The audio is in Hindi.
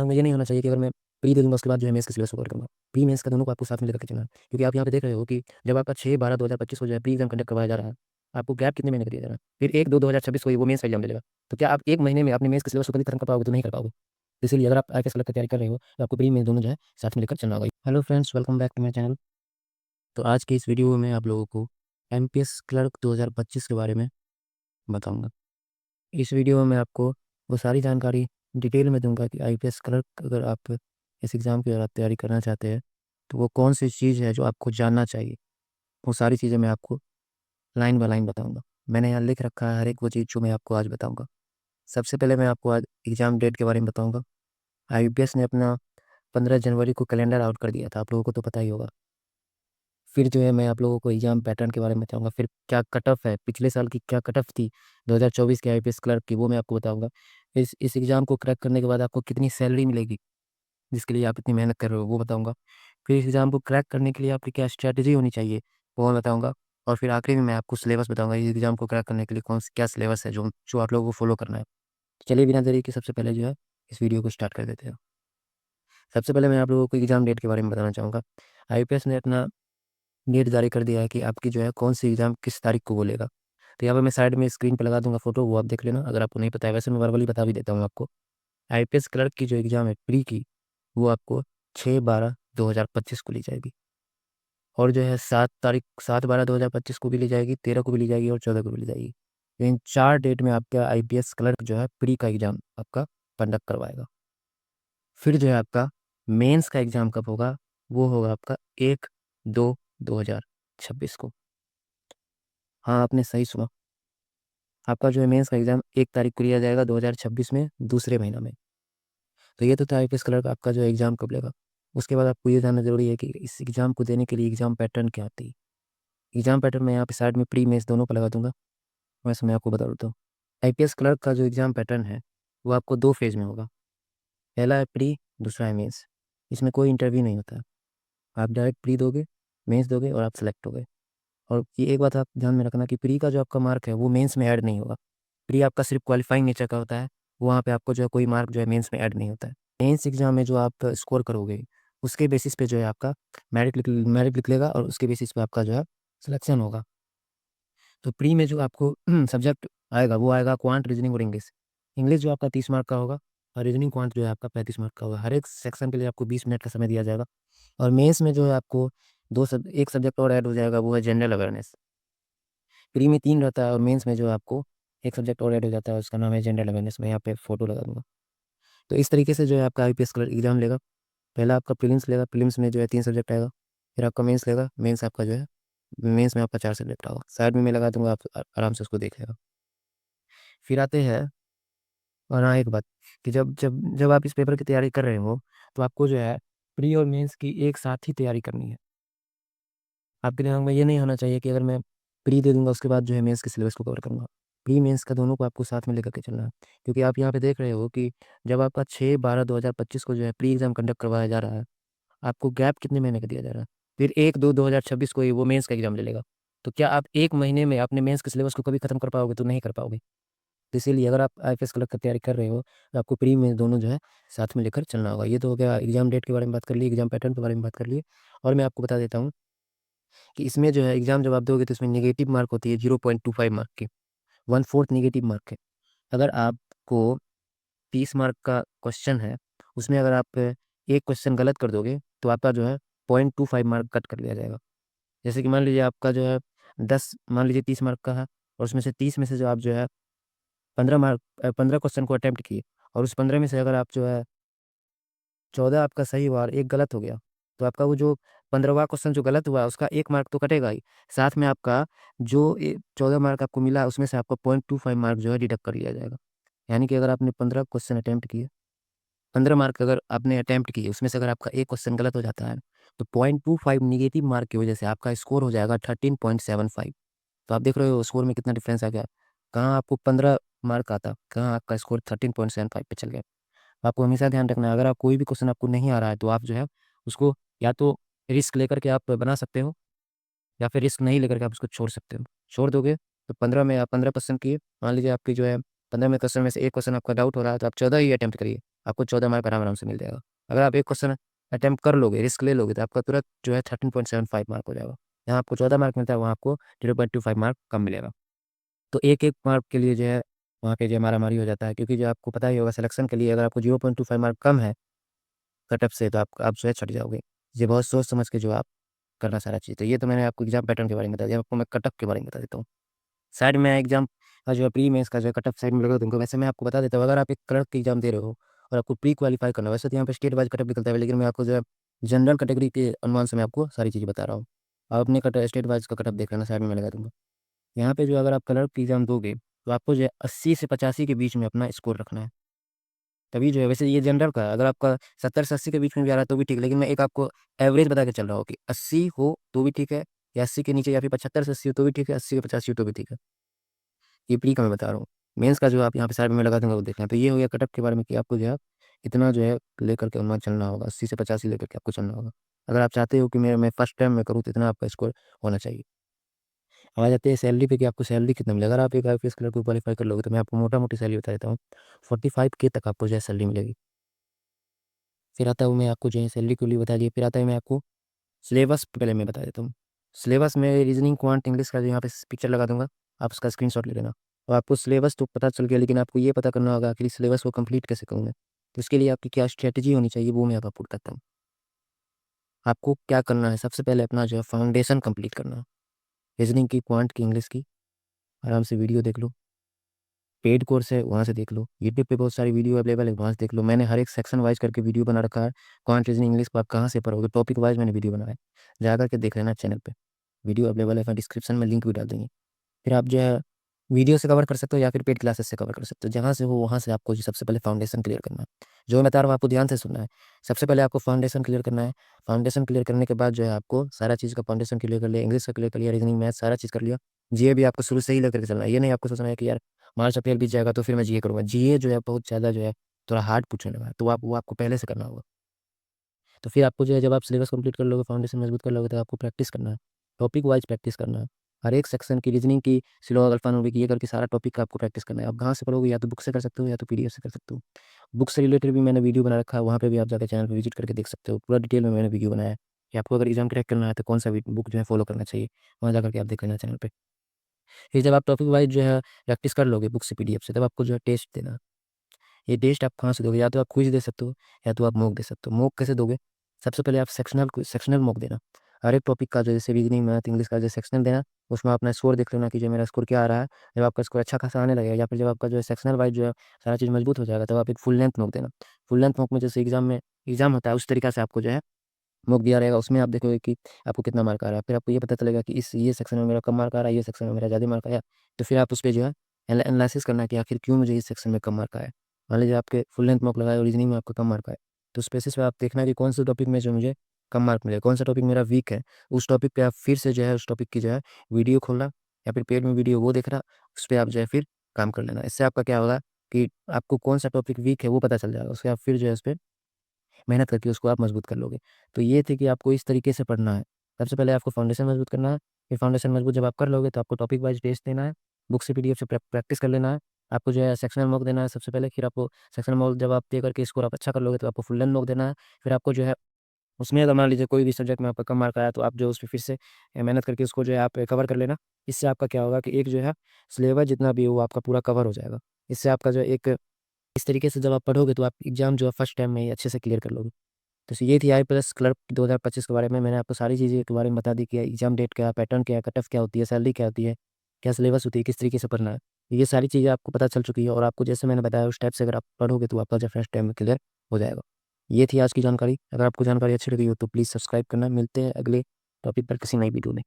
दिमाग में ये नहीं होना चाहिए कि अगर मैं प्री दे दूँगा उसके बाद जो है मेंस का सिलेबस को कवर करूँगा। प्री मेंस का दोनों को आपको साथ में लेकर के चलना है। क्योंकि आप यहाँ पे देख रहे हो कि जब आपका 6/12/2025 को जो है प्री एग्ज़ाम कंडक्ट करवाया जा रहा है, आपको गैप कितने महीने का दिया जा रहा है? फिर 1/2/2026 को ही वो मेंस का एग्ज़ाम ले लेगा। तो क्या आप 1 महीने में अपने मेंस के सिलेबस को कभी खत्म कर पाओगे? तो नहीं कर पाओगे। इसीलिए अगर आप आईपीएस क्लर्क की तैयारी कर रहे हो, तो आपको प्री मेंस दोनों जो है साथ में लेकर चलना होगा। Hello friends, welcome back to my channel. तो आज की इस वीडियो में आप लोगों को एमपीएस क्लर्क 2025 के बारे में बताऊँगा। इस वीडियो में मैं आपको वो सारी जानकारी डिटेल में दूँगा कि आईपीएस क्लर्क अगर आप इस एग्ज़ाम की अगर आप तैयारी करना चाहते हैं, तो वो कौन-सी चीज़ है जो आपको जानना चाहिए। वो सारी चीज़ें मैं आपको लाइन बाय लाइन बताऊँगा। मैंने यहाँ लिख रखा है हर एक वो चीज़ जो मैं आपको आज बताऊँगा। सबसे पहले मैं आपको आज एग्ज़ाम डेट के बारे में बताऊँगा। आईपीएस ने अपना 15 जनवरी को कैलेंडर आउट कर दिया था, आप लोगों को तो पता ही होगा। फिर जो है मैं आप लोगों को एग्ज़ाम पैटर्न के बारे में बताऊँगा, फिर क्या कट ऑफ है, पिछले साल की क्या कट ऑफ थी 2024 के आईपीएस क्लर्क की, वो मैं आपको बताऊँगा। इस एग्ज़ाम को क्रैक करने के बाद आपको कितनी सैलरी मिलेगी, जिसके लिए आप इतनी मेहनत कर रहे हो, वो बताऊँगा। फिर इस एग्ज़ाम को क्रैक करने के लिए आपकी क्या स्ट्रैटेजी होनी चाहिए, वो मैं बताऊँगा। और फिर आखिरी में मैं आपको सिलेबस बताऊँगा, इस एग्ज़ाम को क्रैक करने के लिए क्या सिलेबस है जो जो आप लोगों को फॉलो करना है। चलिए बिना देरी के सबसे पहले जो है इस वीडियो को स्टार्ट कर देते हैं। सबसे पहले मैं आप लोगों को एग्ज़ाम डेट के बारे में बताना चाहूँगा। आईपीएस ने अपना डेट जारी कर दिया है कि आपकी जो है कौन-सी एग्ज़ाम किस तारीख को वो लेगा। तो यहाँ पे मैं साइड में स्क्रीन पे लगा दूँगा फ़ोटो, वो आप देख लेना अगर आपको नहीं पता है। वैसे मैं वर्बली बता भी देता हूँ आपको। आईपीएस क्लर्क की जो एग्ज़ाम है प्री की, वो आपको 6/12/2025 को ली जाएगी। और जो है 7/12/2025 को भी ली जाएगी, 13 को भी ली जाएगी और 14 को भी ली जाएगी। इन 4 डेट में आपका आईपीएस क्लर्क जो है प्री का एग्ज़ाम आपका कंडक्ट करवाएगा। फिर जो है आपका मेंस का एग्ज़ाम कब होगा, वो होगा आपका 1/2/2026 को। हाँ, आपने सही सुना। आपका जो है मेंस का एग्ज़ाम 1 तारीख को लिया जाएगा 2026 में, दूसरे महीना में। तो ये तो था आईपीएस क्लर्क आपका जो एग्ज़ाम कब लेगा। उसके बाद आपको ये जानना ज़रूरी है कि इस एग्ज़ाम को देने के लिए एग्ज़ाम पैटर्न क्या आती है। एग्ज़ाम पैटर्न मैं यहाँ पे साइड में प्री मेंस दोनों पे लगा दूँगा। वैसे मैं आपको बता देता हूँ। आईपीएस क्लर्क का जो एग्ज़ाम पैटर्न है, वो आपको 2 फेज़ में होगा। पहला है प्री, दूसरा है मेंस। इसमें कोई इंटरव्यू नहीं होता है। आप डायरेक्ट प्री दोगे, मेंस दोगे और आप सेलेक्ट हो गए। और ये एक बात आप ध्यान में रखना कि प्री का जो आपका मार्क है, वो मेंस में ऐड नहीं होगा। प्री आपका सिर्फ़ क्वालीफाइंग नेचर का होता है, वहाँ पे आपको जो है कोई मार्क जो है मेंस में ऐड नहीं होता है। मेंस एग्ज़ाम में जो आप स्कोर करोगे, उसके बेसिस पे जो है आपका मेरिट निकलेगा और उसके बेसिस पे आपका जो है सिलेक्शन होगा। तो प्री में जो आपको सब्जेक्ट आएगा, वो आएगा क्वांट, रीज़निंग और इंग्लिश। इंग्लिश जो आपका 30 मार्क का होगा और रीज़निंग क्वांट जो है आपका 35 मार्क का होगा। हर एक सेक्शन के लिए आपको 20 मिनट का समय दिया जाएगा। और मेंस में जो है आपको 1 सब्जेक्ट और ऐड हो जाएगा, वो है जनरल अवेयरनेस। प्री में 3 रहता है और मेंस में जो है आपको 1 सब्जेक्ट और ऐड हो जाता है, उसका नाम है जनरल अवेयरनेस। मैं यहाँ पे फ़ोटो लगा दूँगा। तो इस तरीके से जो है आपका आईपीएस क्लर्क एग्ज़ाम लेगा। पहला आपका प्रीलिम्स लेगा, प्रीलिम्स में जो है 3 सब्जेक्ट आएगा। फिर आपका मेंस लेगा, मेंस आपका जो है मेंस में आपका 4 सब्जेक्ट होगा। साइड में मैं लगा दूँगा, आप आराम से उसको देख लेना। फिर आते हैं और हाँ, एक बात कि जब आप इस पेपर की तैयारी कर रहे हो, तो आपको जो है प्री और मेंस की एक साथ ही तैयारी करनी है। आपके दिमाग में ये नहीं होना चाहिए कि अगर मैं प्री दे दूँगा उसके बाद जो है मेंस के सिलेबस को कवर करूँगा। प्री मेंस का दोनों को आपको साथ में लेकर के चलना है। क्योंकि आप यहाँ पे देख रहे हो कि जब आपका 6/12/2025 को जो है प्री एग्ज़ाम कंडक्ट करवाया जा रहा है, आपको गैप कितने महीने का दिया जा रहा है? फिर 1/2/2026 को ही वो मेंस का एग्ज़ाम ले लेगा। तो क्या आप 1 महीने में अपने मेंस के सिलेबस को कभी खत्म कर पाओगे? तो नहीं कर पाओगे। तो इसीलिए अगर आप आईपीएस क्लर्क की तैयारी कर रहे हो, तो आपको प्री मेंस दोनों जो है साथ में लेकर चलना होगा। ये तो हो गया एग्ज़ाम डेट के बारे में बात कर ली, एग्ज़ाम पैटर्न के बारे में बात कर लिए। और मैं आपको बता देता हूँ कि इसमें जो है एग्ज़ाम जब आप दोगे तो इसमें नेगेटिव मार्क होती है 0.25 मार्क की, 1/4 नेगेटिव मार्क है। अगर आपको 30 मार्क का क्वेश्चन है, उसमें अगर आप एक क्वेश्चन गलत कर दोगे, तो आपका जो है 0.25 मार्क कट कर लिया जाएगा। जैसे कि मान लीजिए आपका जो है 10 मान लीजिए 30 मार्क का है और उसमें से 30 में से जो आप जो है 15 क्वेश्चन को अटेम्प्ट किए और उस 15 में से अगर आप जो है 14 आपका सही हुआ और 1 गलत हो गया, तो आपका वो जो 15वाँ क्वेश्चन जो गलत हुआ, उसका 1 मार्क तो कटेगा ही, साथ में आपका जो 14 मार्क आपको मिला, उसमें से आपका 0.25 मार्क जो है डिडक्ट कर लिया जाएगा। यानी कि अगर आपने 15 क्वेश्चन अटेम्प्ट किए, 15 मार्क अगर आपने अटेम्प्ट किए, उसमें से अगर आपका 1 क्वेश्चन गलत हो जाता है, तो 0.25 नेगेटिव मार्क की वजह से आपका स्कोर हो जाएगा 13.75। तो आप देख रहे हो स्कोर में कितना डिफरेंस आ गया। कहाँ आपको 15 मार्क आता, कहाँ आपका स्कोर 13.75 पे चल गया। आपको हमेशा ध्यान रखना है, अगर आप कोई भी क्वेश्चन आपको नहीं आ रहा है, तो आप जो है उसको या तो रिस्क लेकर के आप बना सकते हो या फिर रिस्क नहीं लेकर के आप उसको छोड़ सकते हो। छोड़ दोगे तो 15 में आप 15% किए, मान लीजिए आपकी जो है 15 में क्वेश्चन में से एक क्वेश्चन आपका डाउट हो रहा है तो आप 14 ही अटैम्प्ट करिए, आपको 14 मार्क आराम से मिल जाएगा। अगर आप एक क्वेश्चन अटैम्प्ट कर लोगे, रिस्क ले लोगे, तो आपका तुरंत जो है 13.75 मार्क हो जाएगा। यहाँ आपको 14 मार्क मिलता है, वहाँ आपको 0.25 मार्क कम मिलेगा। तो एक एक मार्क के लिए जो है वहाँ पे जो मारामारी हो जाता है, क्योंकि जो आपको पता ही होगा सिलेक्शन के लिए अगर आपको 0.25 मार्क कम है कट ऑफ से, तो आप जो है छट जाओगे। ये बहुत सोच समझ के जो आप करना सारा चीज़। तो ये तो मैंने आपको एग्जाम पैटर्न के बारे में बता दिया, आपको मैं कट ऑफ के बारे में बता देता हूँ। साइड में एग्जाम का जो है प्री मेंस का जो है कट ऑफ साइड में लगा दूँगा। वैसे मैं आपको बता देता हूँ, अगर आप एक क्लर्क की एग्जाम दे रहे हो और आपको प्री क्वालीफाई करना है, वैसे तो यहाँ पे स्टेट वाइज कट ऑफ निकलता है, लेकिन मैं आपको जो है जनरल कैटेगरी के अनुमान से मैं आपको सारी चीज़ें बता रहा हूँ। आप अपने कट स्टेट वाइज का कट ऑफ देख लेना, साइड में मैं लगा दूँगा। यहाँ पे जो अगर आप क्लर्क की एग्जाम दोगे तो आपको जो है 80 से 85 के बीच में अपना स्कोर रखना है, तभी जो है। वैसे ये जनरल का है, अगर आपका 70 से 80 के बीच में भी आ रहा है तो भी ठीक है, लेकिन मैं एक आपको एवरेज बता के चल रहा हूँ कि 80 हो तो भी ठीक है, या 80 के नीचे, या फिर 75 से 80 हो तो भी ठीक है, 80 से 85 हो तो भी ठीक है। ये प्री का मैं बता रहा हूँ। मेंस का जो आप यहाँ पे साइड में लगा दूँगा वो देखना है। तो ये हो गया कट ऑफ के बारे में कि आपको जो है इतना जो है लेकर के अनुमान चलना होगा, 80 से 85 लेकर के आपको चलना होगा। अगर आप चाहते हो कि मैं फर्स्ट टाइम में करूँ तो इतना आपका स्कोर होना चाहिए। अब आ जाते हैं सैलरी पे कि आपको सैलरी कितना मिलेगा। अगर आप एक आईपीएस क्लर्क को क्वालीफाई कर लोगे तो मैं आपको मोटा-मोटी सैलरी बता देता हूँ, 45K तक आपको जो है सैलरी मिलेगी। फिर आता हूँ मैं आपको जो है सैलरी के लिए बता दिया, फिर आता है मैं आपको सिलेबस पहले मैं बता देता हूँ। सिलेबस में रीजनिंग, क्वांट, इंग्लिश का जो यहाँ पे पिक्चर लगा दूँगा, आप उसका स्क्रीनशॉट ले लेना। और आपको सिलेबस तो पता चल गया, लेकिन आपको ये पता करना होगा कि सिलेबस को कंप्लीट कैसे करूँ मैं। तो इसके लिए आपकी क्या स्ट्रैटेजी होनी चाहिए वो मैं आपको पुट करता हूँ। आपको क्या करना है, सबसे पहले अपना जो है फाउंडेशन कंप्लीट करना है। रीजनिंग की, क्वांट की, इंग्लिश की आराम से वीडियो देख लो। पेड कोर्स है वहाँ से देख लो, यूट्यूब पे बहुत सारी वीडियो अवेलेबल है, वहाँ से देख लो। मैंने हर एक सेक्शन वाइज करके वीडियो बना रखा है। क्वांट, रीजनिंग, इंग्लिश को आप कहाँ से पढ़ोगे, टॉपिक वाइज मैंने वीडियो बनाया है, जा करके देख लेना चैनल पे। वीडियो अवेलेबल है, डिस्क्रिप्शन में लिंक भी डाल देंगे। फिर आप जो है वीडियो से कवर कर सकते हो या फिर पेड क्लासेस से कवर कर सकते हो। जहाँ से हो वहाँ से आपको जो सबसे पहले फाउंडेशन क्लियर करना है। जो मैं बता रहा हूँ आपको ध्यान से सुनना है। सबसे पहले आपको फाउंडेशन क्लियर करना है। फाउंडेशन क्लियर करने के बाद जो है आपको सारा चीज़ का फाउंडेशन क्लियर कर लिया, इंग्लिश का क्लियर कर लिया, रीजनिंग, मैथ सारा चीज़ कर लिया। जीए भी आपको शुरू से ही लेकर के चलना है। ये नहीं आपको सोचना है कि यार मार्च अप्रैल बीत जाएगा तो फिर मैं जीए करूँगा। जीए जो है बहुत ज़्यादा जो है थोड़ा हार्ड पूछने लगा है, तो आप वो आपको पहले से करना होगा। तो फिर आपको जो है जब आप सिलेबस कंप्लीट कर लोगे, फाउंडेशन मजबूत कर लोगे, तो आपको प्रैक्टिस करना है। टॉपिक वाइज प्रैक्टिस करना है। हर एक सेक्शन की रीजनिंग की, सिलोग, अल्फान्यूमेरिक ये करके सारा टॉपिक का आपको प्रैक्टिस करना है। आप कहाँ से पढ़ोगे, या तो बुक से कर सकते हो या तो पीडीएफ से कर सकते हो। बुक से रिलेटेड भी मैंने वीडियो बना रखा है, वहाँ पे भी आप जाकर चैनल पे विजिट करके देख सकते हो। पूरा डिटेल में मैंने वीडियो बनाया है कि आपको अगर एग्जाम क्रैक करना है तो कौन सा बुक जो है फॉलो करना चाहिए, वहाँ जाकर के आप देख लेना चैनल पे। फिर जब आप टॉपिक वाइज जो है प्रैक्टिस कर लोगे बुक से, पीडीएफ से, तब आपको जो है टेस्ट देना है। ये टेस्ट आप कहाँ से दोगे, या तो आप क्विज दे सकते हो या तो आप मॉक दे सकते हो। मॉक कैसे दोगे, सबसे पहले आप सेक्शनल मॉक देना। हर एक टॉपिक का जो जैसे रीजनिंग, मैथ, इंग्लिश का जो सेक्शनल देना, उसमें अपना स्कोर देख लेना कि जो मेरा स्कोर क्या आ रहा है। जब आपका स्कोर अच्छा खासा आने लगेगा, या फिर जब आपका जो है सेक्शनल वाइज जो है सारा चीज़ मजबूत हो जाएगा, तब आप एक फुल लेंथ मॉक देना। फुल लेंथ मॉक में जैसे एग्जाम होता है उस तरीका से आपको जो है मॉक दिया रहेगा। उसमें आप देखोगे कि आपको कितना मार्क आ रहा है। फिर आपको ये पता चलेगा कि इस ये सेक्शन में मेरा कम मार्क आ रहा है, ये सेक्शन में मेरा ज़्यादा मार्क आया। तो फिर आप उस पे जो है एनालिसिस करना है कि आखिर क्यों मुझे इस सेक्शन में कम मार्क आया। मान लीजिए आपके फुल लेंथ मॉक लगाए और रीजनिंग में आपको कम मार्क आए, तो उस बेसिस पे आप देखना है कि कौन से टॉपिक में जो मुझे कम मार्क मिले, कौन सा टॉपिक मेरा वीक है। उस टॉपिक पे आप फिर से जो है उस टॉपिक की जो है वीडियो खोलना, या फिर पेड में वीडियो वो देखना, उस पे आप जो है फिर काम कर लेना। इससे आपका क्या होगा कि आपको कौन सा टॉपिक वीक है वो पता चल जाएगा। उसके आप फिर जो है उस पे मेहनत करके उसको आप मजबूत कर लोगे। तो ये थे कि आपको इस तरीके से पढ़ना है। सबसे पहले आपको फाउंडेशन मजबूत करना है, फिर फाउंडेशन मजबूत जब आप कर लोगे तो आपको टॉपिक वाइज़ टेस्ट देना है, बुक से पीडीएफ से प्रैक्टिस कर लेना है। आपको जो है सेक्शनल मॉक देना है सबसे पहले, फिर आपको सेक्शनल मॉक जब आप दे करके स्कोर आप अच्छा कर लोगे तो आपको फुल लेंथ मॉक देना है। फिर आपको जो है उसमें अगर मान लीजिए कोई भी सब्जेक्ट में आपका कम मार्क आया तो आप जो उसपे फिर से मेहनत करके उसको जो है आप कवर कर लेना। इससे आपका क्या होगा कि एक जो है सिलेबस जितना भी है वो आपका पूरा कवर हो जाएगा। इससे आपका जो है एक इस तरीके से जब आप पढ़ोगे तो आप एग्ज़ाम जो है फर्स्ट टाइम में ही अच्छे से क्लियर कर लोगे। तो ये थी IAS क्लर्क 2025 के बारे में। मैंने आपको सारी चीज़ें के बारे में बता दी कि एग्ज़ाम डेट क्या है, पैटर्न क्या है, कट ऑफ क्या होती है, सैलरी क्या होती है, क्या सिलेबस होती है, किस तरीके से पढ़ना है। ये सारी चीज़ें आपको पता चल चुकी है, और आपको जैसे मैंने बताया उस टाइप से अगर आप पढ़ोगे तो आपका जो फर्स्ट टाइम में क्लियर हो जाएगा। ये थी आज की जानकारी। अगर आपको जानकारी अच्छी लगी हो तो प्लीज़ सब्सक्राइब करना। मिलते हैं अगले टॉपिक पर किसी नई वीडियो में।